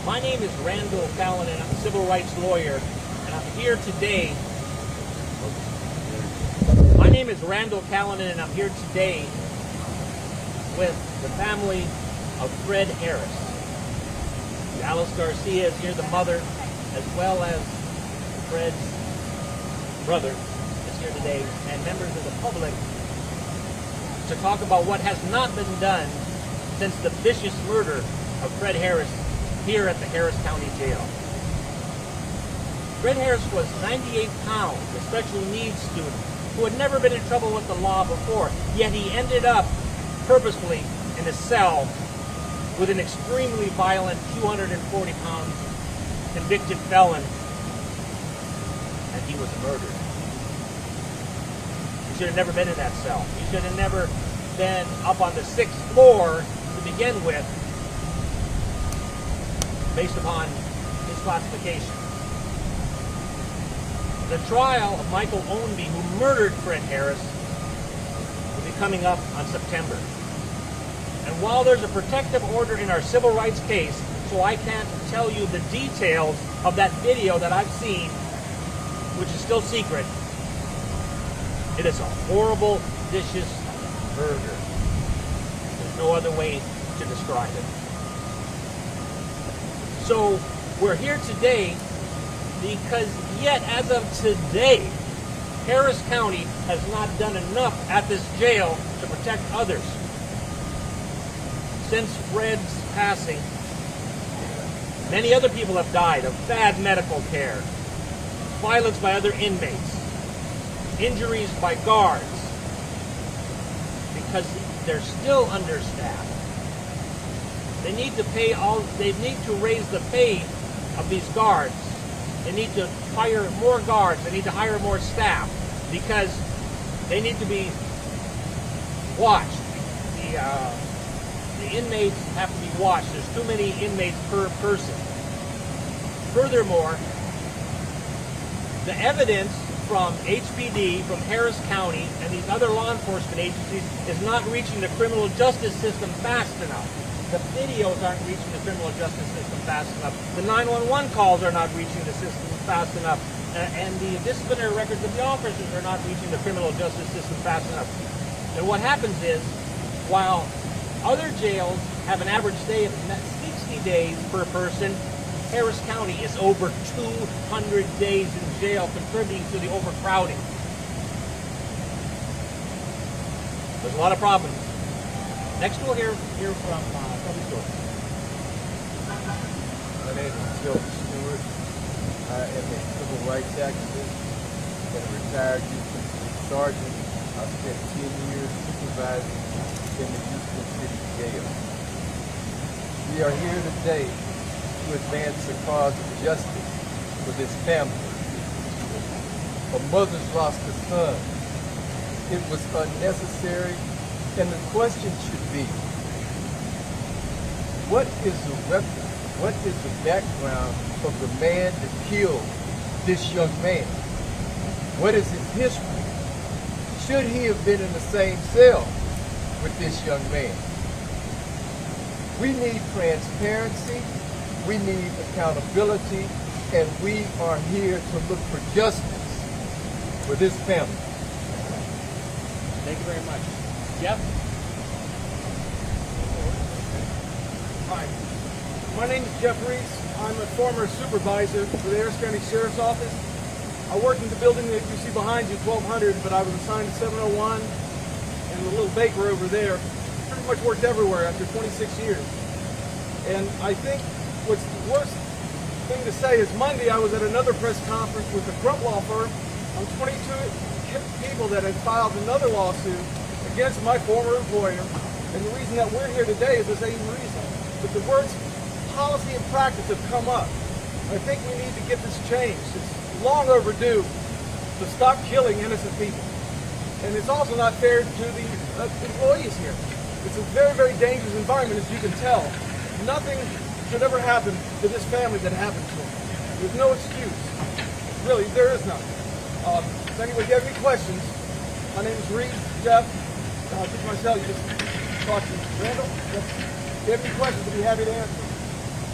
My name is Randall Fallon, and I'm a civil rights lawyer, and I'm here today. My name is Randall Callanan, and I'm here today with the family of Fred Harris. Alice Garcia is here, the mother, as well as Fred's brother is here today, and members of the public to talk about what has not been done since the vicious murder of Fred Harris here at the Harris County Jail. Fred Harris was 98 pounds, a special needs student who had never been in trouble with the law before, yet he ended up purposefully in a cell with an extremely violent 240-pound convicted felon, and he was murdered. He should have never been in that cell. He should have never been up on the 6th floor to begin with, based upon his classification. The trial of Michael Ownby, who murdered Fred Harris, will be coming up on September. And while there's a protective order in our civil rights case, so I can't tell you the details of that video that I've seen, which is still secret, it is a horrible, vicious murder. There's no other way to describe it. So we're here today because yet as of today, Harris County has not done enough at this jail to protect others. Since Fred's passing, many other people have died of bad medical care, violence by other inmates, injuries by guards, because they're still understaffed. They need to raise the pay of these guards. They need to hire more guards. They need to hire more staff because they need to be watched. The inmates have to be watched. There's too many inmates per person. Furthermore, the evidence from HPD, from Harris County, and these other law enforcement agencies is not reaching the criminal justice system fast enough. The videos aren't reaching the criminal justice system fast enough. The 911 calls are not reaching the system fast enough. And the disciplinary records of the officers are not reaching the criminal justice system fast enough. And what happens is, while other jails have an average stay of 60 days per person, Harris County is over 200 days in jail, contributing to the overcrowding. There's a lot of problems. Next, we'll hear from Toby Stewart. My name is Joe Stewart. I am a civil rights activist and a retired youth sergeant. I spent 10 years supervising in the Houston City Jail. We are here today to advance the cause of justice for this family. A mother's lost a son. It was unnecessary. And the question should be, what is the record, what is the background of the man that killed this young man? What is his history? Should he have been in the same cell with this young man? We need transparency, we need accountability, and we are here to look for justice for this family. Thank you very much. Jeff? Hi, my name is Jeff Reese. I'm a former supervisor for the Harris County Sheriff's Office. I worked in the building that you see behind you, 1200, but I was assigned to 701 and the little baker over there. Pretty much worked everywhere after 26 years. And I think what's the worst thing to say is Monday I was at another press conference with the Crump Law Firm on 22 people that had filed another lawsuit against my former employer, and the reason that we're here today is the same reason. But the words policy and practice have come up. I think we need to get this changed. It's long overdue to stop killing innocent people. And it's also not fair to the employees here. It's a very, very dangerous environment, as you can tell. Nothing should ever happen to this family that happened to them. There's no excuse. Really, there is none. If anybody have any questions, my name is Reed, Jeff. I'll myself, you just talk to Randall. If you have any questions, I'll be happy to answer.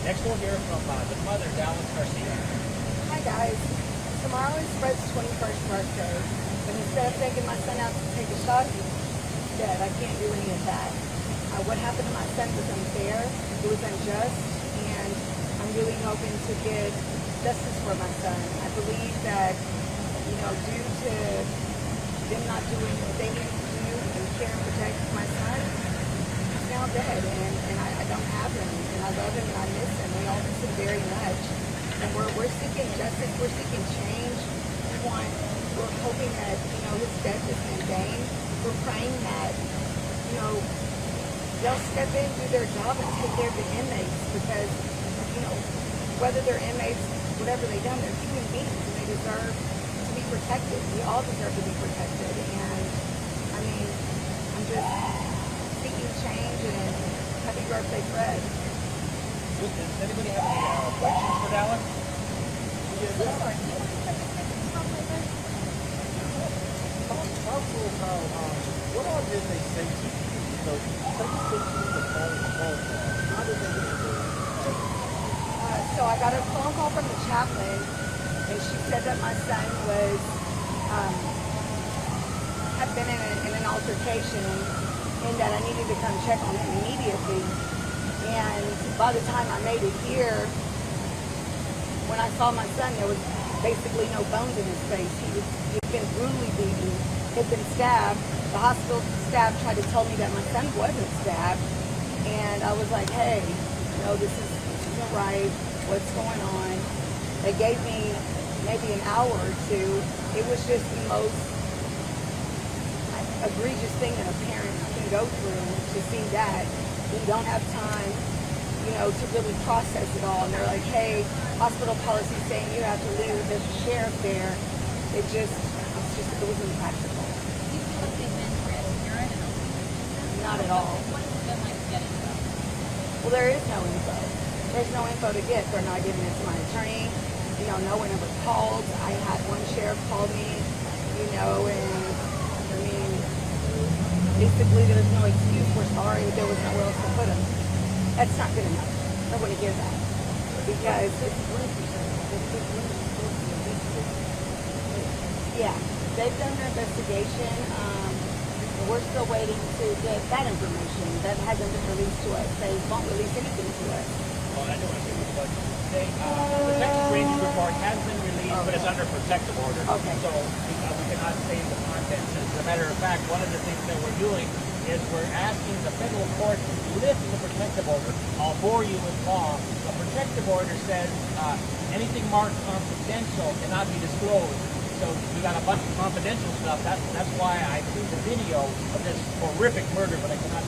Next we'll hear from the mother, Dallas Garcia. Hi guys. Tomorrow is Fred's 21st birthday, but instead of taking my son out to take a shot, he's dead. I can't do any of that. What happened to my son was unfair, it was unjust, and I'm really hoping to get justice for my son. I believe that, due to them not doing what they needed to do and care and protect my son, he's now dead, and I don't have him, and I love him and I miss him. We all miss him very much. And we're seeking justice, we're seeking change. We're hoping that, his death is in vain. We're praying that, they'll step in, do their job, and take care of the inmates because, whether they're inmates, whatever they've done, they're human beings and they deserve to be protected. We all deserve to be protected. And, I'm just seeking change and happy birthday, Fred. Does anybody have any questions for Dallas? What all did they say to you? So, take us to the phone call. How did they get the So I got a phone call from the chaplain, and she said that my son was had been in an altercation, and that I needed to come check on him immediately. And by the time I made it here, when I saw my son, there was basically no bones in his face. He'd been brutally beaten, had been stabbed. The hospital staff tried to tell me that my son wasn't stabbed, and I was like, hey, this isn't right. What's going on? They gave me maybe an hour or two. It was just the most egregious thing that a parent can go through, to see that you don't have time, to really process it all. And they're like, hey, hospital policy saying you have to live, there's a sheriff there. It was impractical. Do you feel like they've been transparent and open? Not at all. What has it been like getting them? Well, there is no info. There's no info to get. They're not giving it to my attorney. No one ever called. I had one sheriff call me, and basically there's no excuse. We're sorry, there was nowhere else to put them. That's not good enough. Nobody hears that. Because yeah, they've done their investigation. We're still waiting to get that information. That hasn't been released to us. They won't release anything to us. Well, I don't want to say the Texas Ranger report has been released, but it's under protective order. Okay. So we cannot say the contents. As a matter of fact, one of the things that we're doing is we're asking the federal court to lift the protective order. I'll bore you with law. The protective order says anything marked confidential cannot be disclosed. So we got a bunch of confidential stuff. That's why I include the video of this horrific murder, but I cannot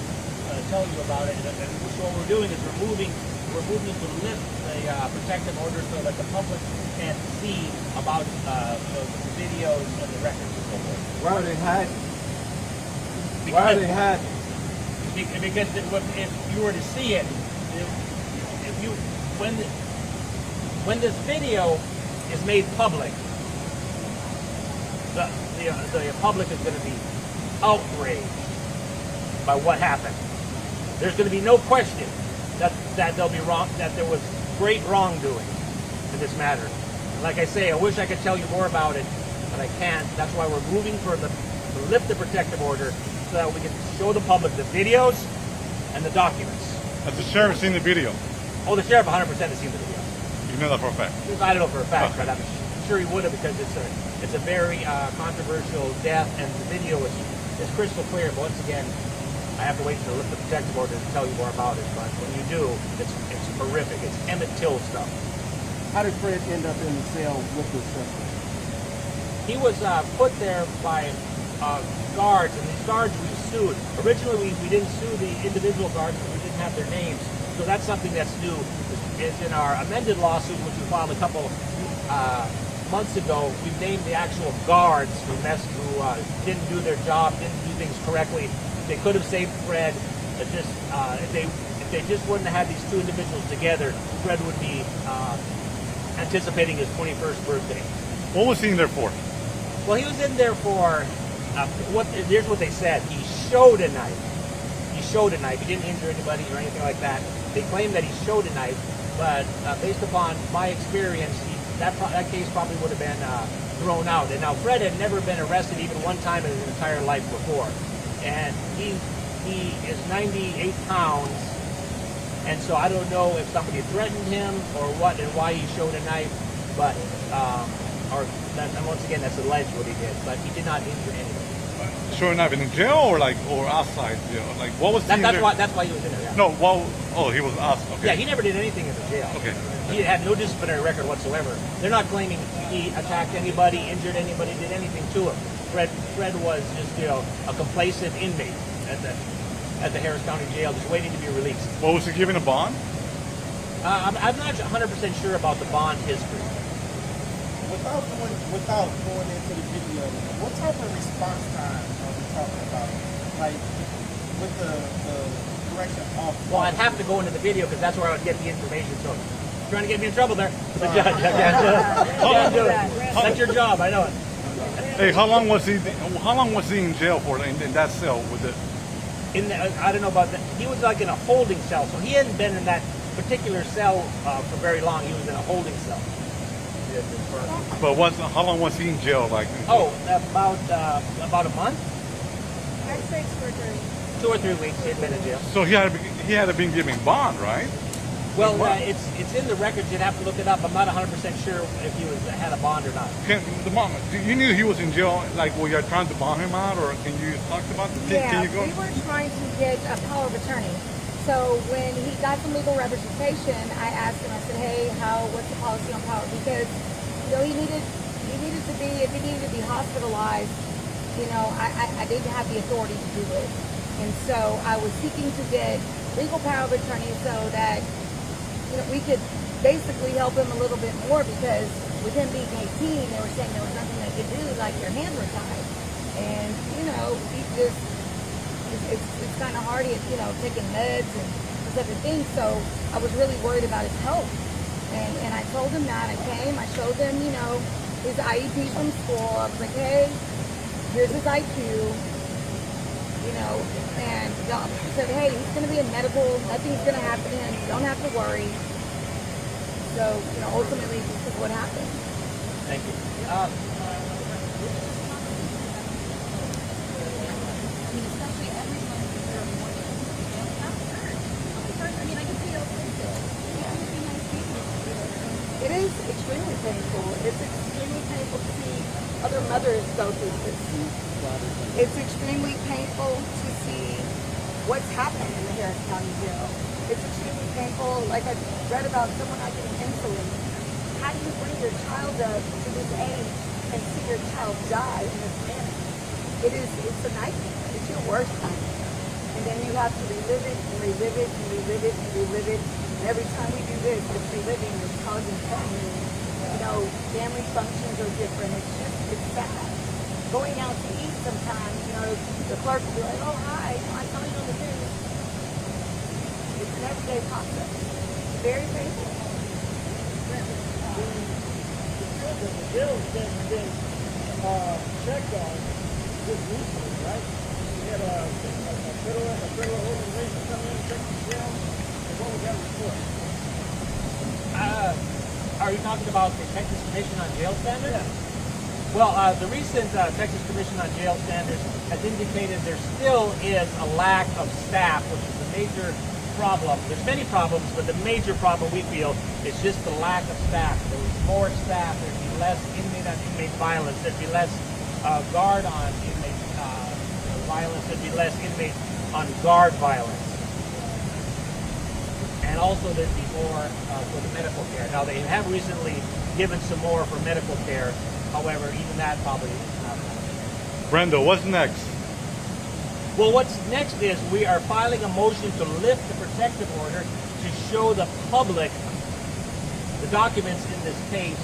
tell you about it. And so what we're doing is we're moving to lift the protective order so that the public can see about the videos and the records and so forth. Why are they hiding? Why are they hiding? Because if you were to see it, when this video is made public, the public is going to be outraged by what happened. There's going to be no question that they'll be wrong, that there was great wrongdoing in this matter. And like I say, I wish I could tell you more about it, but I can't. That's why we're moving to lift the protective order so that we can show the public the videos and the documents. Has the sheriff seen the video? Oh, the sheriff 100% has seen the video. You know that for a fact? I don't know for a fact, Okay. but I'm sure he would have, because it's a very controversial death, and the video is crystal clear. But once again, I have to wait to lift the protective order to tell you more about it. But when you do, it's horrific. It's Emmett Till stuff. How did Fred end up in the cell with this suspect? He was put there by guards, and these guards we sued. Originally, we didn't sue the individual guards because we didn't have their names. So that's something that's new. Is in our amended lawsuit, which we filed a couple months ago, we named the actual guards who didn't do their job, didn't do things correctly. They could have saved Fred. If they just wouldn't have had these two individuals together, Fred would be anticipating his 21st birthday. What was he in there for? Well, he was in there for here's what they said. He showed a knife. He showed a knife. He didn't injure anybody or anything like that. They claim that he showed a knife, but based upon my experience, that case probably would have been thrown out. And now Fred had never been arrested even one time in his entire life before, and he is 98 pounds, and so I don't know if somebody threatened him or what and why he showed a knife, but and once again that's alleged what he did, but he did not injure anybody. Sure enough, in jail or outside jail? Like, what was That's why he was in there. Yeah. No, well, oh, he was outside. Okay. Yeah, he never did anything in the jail. Okay. He had no disciplinary record whatsoever. They're not claiming he attacked anybody, injured anybody, did anything to him. Fred was just, a complacent inmate at the Harris County Jail, just waiting to be released. Well, was he given a bond? I'm not 100% sure about the bond history. Without going into the video, what type of response time are we talking about? Like with the correction officer? Well, I'd have to go into the video because that's where I would get the information. So, you're trying to get me in trouble there. The judge, I can't do it. That's your job, I know it. Hey, how long was he in jail for in that cell with it? I don't know about that. He was like in a holding cell, so he hadn't been in that particular cell for very long. He was in a holding cell. But how long was he in jail? Like? Oh, about a month. I'd say 2 or 3. 2 or 3 weeks he had been in jail. So he had been given bond, right? Well, it's in the records. You'd have to look it up. I'm not 100% sure if he had a bond or not. You knew he was in jail, like, were you trying to bond him out, or can you talk about the Yeah, can you go? we were trying to get a power of attorney. So when he got some legal representation, I asked him, I said, hey, what's the policy on power? Because, he needed to be, if he needed to be hospitalized, I didn't have the authority to do it. And so I was seeking to get legal power of attorney so that, we could basically help him a little bit more, because with him being 18, they were saying there was nothing they could do, like your hands were tied. And, he just, it's kind of hard, taking meds and those other things. So I was really worried about his health. And I told him that. I came, I showed him, his IEP from school. I was like, hey, here's his IQ, and the doctor said, hey, he's going to be in medical, nothing's going to happen to him, you don't have to worry. So, ultimately, this is what happened. Thank you. Especially everyone who's there morning. I can see those faces. It is extremely painful. It's extremely painful to see other mothers go through this. It's extremely painful to see what's happening in the Harris County Jail. It's extremely painful. Like I read about someone not getting insulin. How do you bring your child up to this age and see your child die in this manner? It's a nightmare. It's your worst nightmare. And then you have to relive it and relive it and relive it and relive it. And every time we do this, it's reliving, it's causing pain. Family functions are different. It's sad. Going out to eat sometimes, the clerk will be like, oh, hi, I saw you on the news. It's an everyday process. It's very painful. The jail has been checked on just recently, right? We had a federal organization come in and check the jail. And what was that report? Are you talking about the Texas Commission on Jail Standards? Yeah. Well, the recent Texas Commission on Jail Standards has indicated there still is a lack of staff, which is a major problem. There's many problems, but the major problem we feel is just the lack of staff. There was more staff, there'd be less inmate-on-inmate violence, there'd be less guard-on-inmate violence, there'd be less inmate-on-guard violence. And also there'd be more for the medical care. Now they have recently given some more for medical care. However, even that probably is not enough. Brenda, what's next? Well, what's next is we are filing a motion to lift the protective order to show the public the documents in this case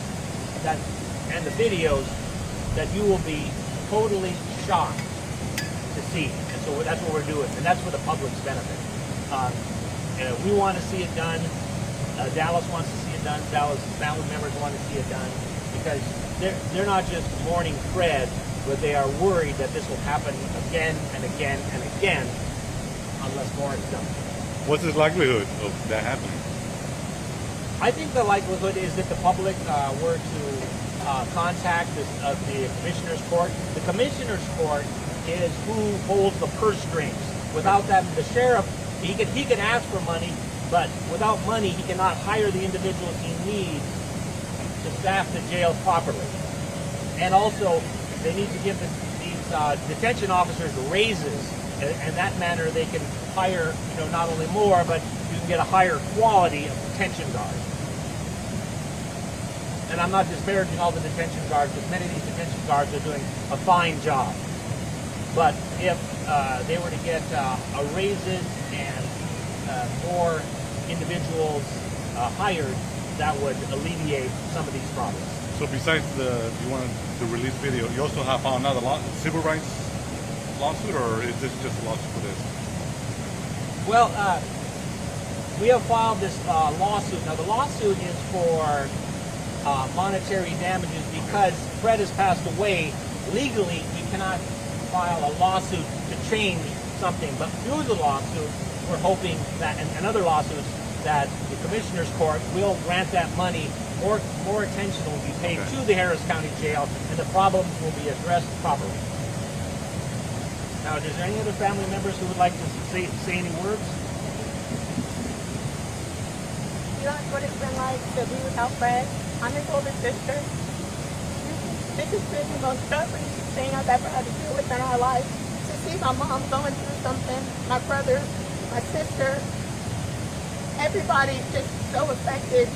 and the videos that you will be totally shocked to see. And so that's what we're doing, and that's for the public's benefit. We want to see it done. Dallas wants to see it done. Dallas family members want to see it done, because they're not just mourning Fred, but they are worried that this will happen again and again and again unless more is done. What's the likelihood of that happening? I think the likelihood is that the public were to contact the commissioner's court. The commissioner's court is who holds the purse strings. Without that, the sheriff, he can ask for money, but without money, he cannot hire the individuals he needs to staff the jails properly. And also, they need to give these detention officers raises. In that manner, they can hire, not only more, but you can get a higher quality of detention guards. And I'm not disparaging all the detention guards, because many of these detention guards are doing a fine job. But if they were to get raises and more individuals hired, that would alleviate some of these problems. So besides you wanted to release video, you also have found another civil rights lawsuit, or is this just a lawsuit for this? Well, we have filed this lawsuit. Now, the lawsuit is for monetary damages because Fred has passed away. Legally, he cannot file a lawsuit to change something, but through the lawsuit, we're hoping that, and other lawsuits, that the Commissioner's Court will grant that money. More attention will be paid to the Harris County Jail, and the problems will be addressed properly. Now, is there any other family members who would like to say any words? You know what it's been like to be without Fred? I'm his older sister. This has been the most troubling thing I've ever had to deal with in our life. To see my mom going through something, my brother, my sister, everybody just so affected.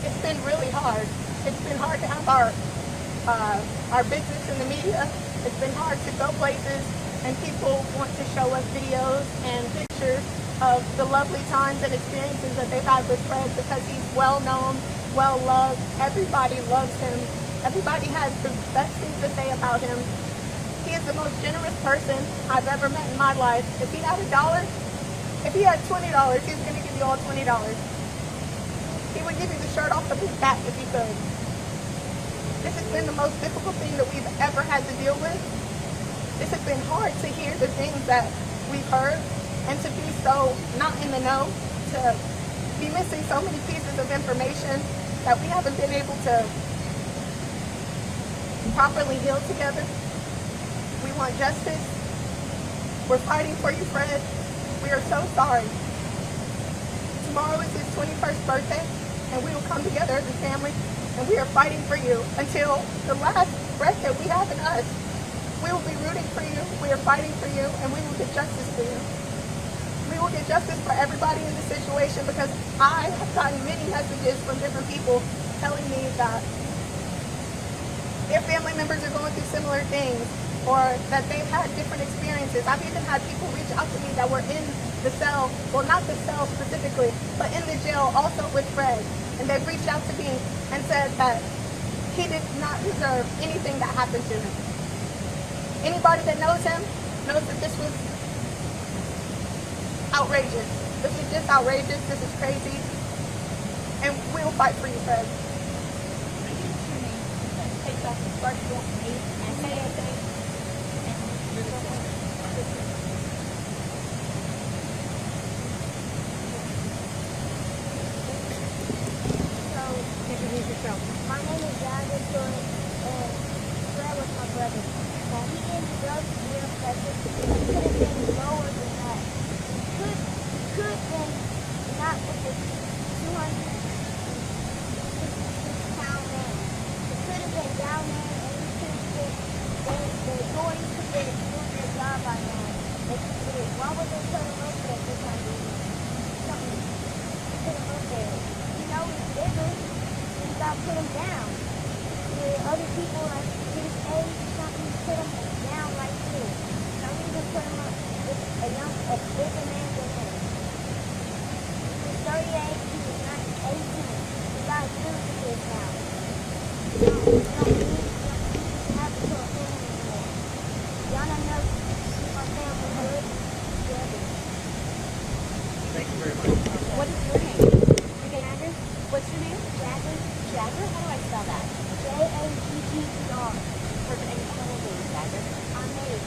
It's been really hard. It's been hard to have our business in the media. It's been hard to go places and people want to show us videos and pictures of the lovely times and experiences that they've had with Fred because he's well known, well loved. Everybody loves him. Everybody has the best things to say about him. He is the most generous person I've ever met in my life. If he had $1, if he had $20, he's going to give you all $20. He would give you the shirt off of his back if he could. This has been the most difficult thing that we've ever had to deal with. This has been hard to hear the things that we've heard and to be so not in the know, to be missing so many pieces of information that we haven't been able to properly heal together. We want justice. We're fighting for you, Fred. We are so sorry. Tomorrow is his 21st birthday, and we will come together as a family, and we are fighting for you until the last breath that we have in us. We will be rooting for you, we are fighting for you, and we will get justice for you. We will get justice for everybody in this situation because I have gotten many messages from different people telling me that their family members are going through similar things or that they've had different experiences. I've even had people reach out to me that were in the cell, well, not the cell specifically, but in the jail also with Fred. And they've reached out to me and said that he did not deserve anything that happened to him. Anybody that knows him knows that this was outrageous. This is just outrageous. This is crazy. And we will fight for you, Fred. Take that to start to and say anything. So, introduce yourself. My name is Jasmine Joy, and Fred was my brother. Now, he ended up real precious. He could have been lower than that. Could have been not with the 200-pound man. He could have been down there, and he could have been, the authorities could have been doing their job by now. Why would they put him up there this time? Something. Put him up there. You know he's bigger. You got to put him down. Other people like his age or something, put him down like this. Don't even put him up with a bigger man than him. He was 38, he was 18. We got to do this now. You don't have to put him anymore. Y'all don't know my family good. Thank you very much. What is your name? Jagger. What's your name? Jagger. Jagger? How do I spell that? Jagger. Perfect. And how old are you, Jagger? I'm 8.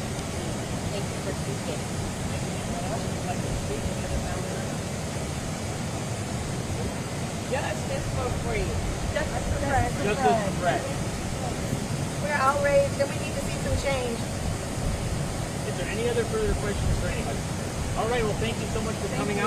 Thank you for speaking. Anyone else would like to speak to the family member? Justice for free. Justice for Fred. Justice for Fred. We're outraged and we need to see some change. Is there any other further questions for anybody? All right, well, thank you so much for coming out.